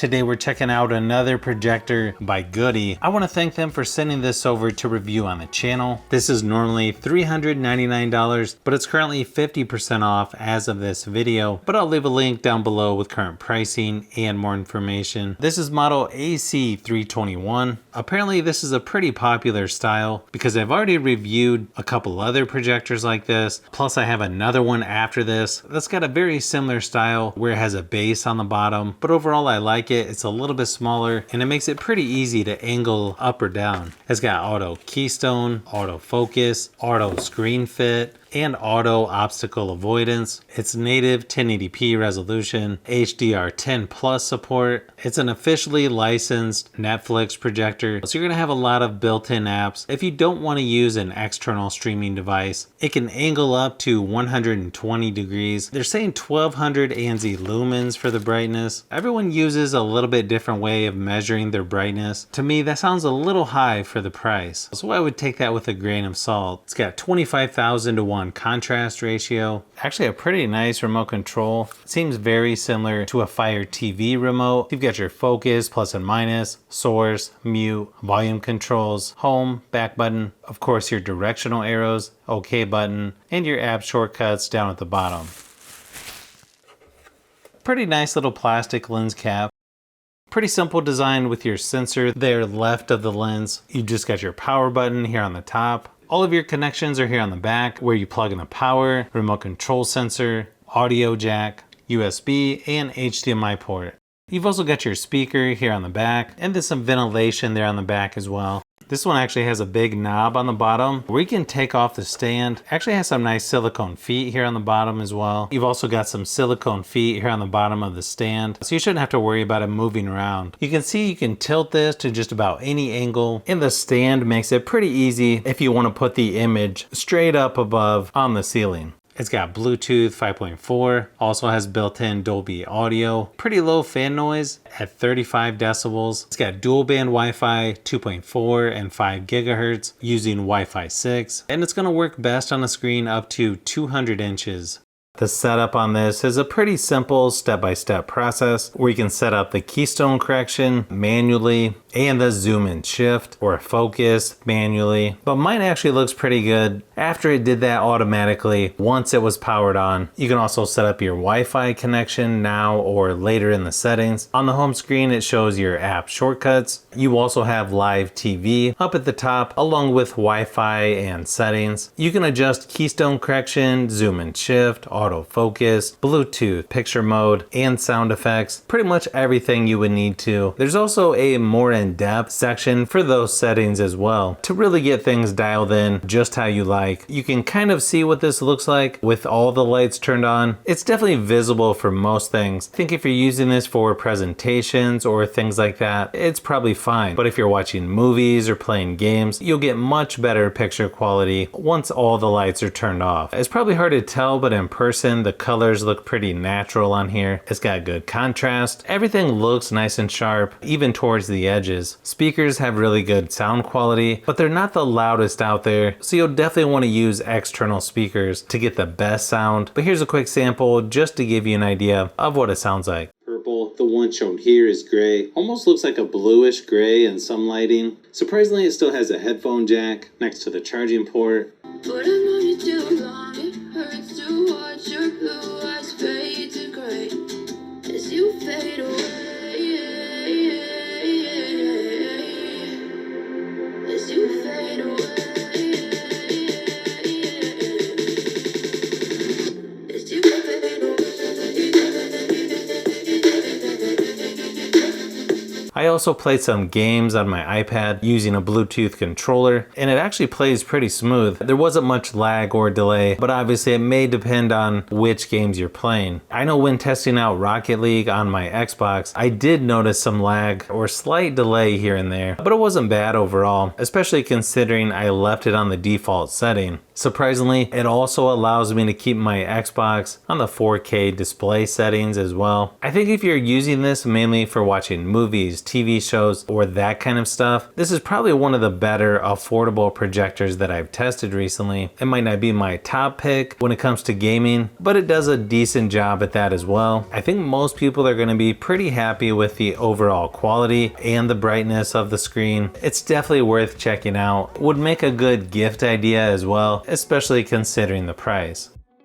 Today we're checking out another projector by GooDee. I want to thank them for sending this over to review on the channel. This is normally $399, but it's currently 50% off as of this video. But I'll leave a link down below with current pricing and more information. This is model AC321. Apparently this is a pretty popular style because I've already reviewed a couple other projectors like this. Plus I have another one after this that's got a very similar style where it has a base on the bottom. But overall I like it. It's a little bit smaller and it makes it pretty easy to angle up or down. It's got auto keystone, auto focus, auto screen fit, and auto obstacle avoidance. It's native 1080p resolution, HDR10 plus support. It's an officially licensed Netflix projector, so you're gonna have a lot of built-in apps. If you don't want to use an external streaming device, it can angle up to 120 degrees. They're saying 1200 ANSI lumens for the brightness. Everyone uses a little bit different way of measuring their brightness. To me, that sounds a little high for the price, so I would take that with a grain of salt. It's got 25,000 to 1 contrast ratio. Actually a pretty nice remote control. It seems very similar to a Fire TV remote. You've got your focus, plus and minus, source, mute, volume controls, home, back button, of course your directional arrows, OK button, and your app shortcuts down at the bottom. Pretty nice little plastic lens cap. Pretty simple design with your sensor there left of the lens. You just got your power button here on the top. All of your connections are here on the back where you plug in the power, remote control sensor, audio jack, USB, and HDMI port. You've also got your speaker here on the back, and there's some ventilation there on the back as well. This one actually has a big knob on the bottom where you can take off the stand. Actually has some nice silicone feet here on the bottom as well. You've also got some silicone feet here on the bottom of the stand, so you shouldn't have to worry about it moving around. You can see you can tilt this to just about any angle, and the stand makes it pretty easy if you want to put the image straight up above on the ceiling. It's got Bluetooth 5.4, also has built-in Dolby audio, pretty low fan noise at 35 decibels. It's got dual band Wi-Fi 2.4 and 5 gigahertz using Wi-Fi 6, and it's gonna work best on a screen up to 200 inches. The setup on this is a pretty simple step-by-step process where you can set up the keystone correction manually and the zoom and shift or focus manually, but mine actually looks pretty good after it did that automatically once it was powered on. You can also set up your Wi-Fi connection now or later in the settings. On the home screen it shows your app shortcuts. You also have live TV up at the top along with Wi-Fi and settings. You can adjust keystone correction, zoom and shift, autofocus, Bluetooth, picture mode, and sound effects. Pretty much everything you would need to. There's also a more in-depth section for those settings as well to really get things dialed in just how you like. You can kind of see what this looks like with all the lights turned on. It's definitely visible for most things. I think if you're using this for presentations or things like that, it's probably fine. But if you're watching movies or playing games, you'll get much better picture quality once all the lights are turned off. It's probably hard to tell, but in person the colors look pretty natural on here. It's got good contrast. Everything looks nice and sharp, even towards the edges. Speakers have really good sound quality, but they're not the loudest out there, so you'll definitely want to use external speakers to get the best sound. But here's a quick sample just to give you an idea of what it sounds like. Purple. The one shown here is gray. Almost looks like a bluish gray in some lighting. Surprisingly, it still has a headphone jack next to the charging port. But I know you too long, it hurts to watch your blue eyes fade to gray as you fade away, as you fade away, as you fade away. I also played some games on my iPad using a Bluetooth controller, and it actually plays pretty smooth. There wasn't much lag or delay, but obviously it may depend on which games you're playing. I know when testing out Rocket League on my Xbox, I did notice some lag or slight delay here and there, but it wasn't bad overall, especially considering I left it on the default setting. Surprisingly, it also allows me to keep my Xbox on the 4K display settings as well. I think if you're using this mainly for watching movies, TV shows, or that kind of stuff, this is probably one of the better affordable projectors that I've tested recently. It might not be my top pick when it comes to gaming, but it does a decent job at that as well. I think most people are going to be pretty happy with the overall quality and the brightness of the screen. It's definitely worth checking out. Would make a good gift idea as well, especially considering the price.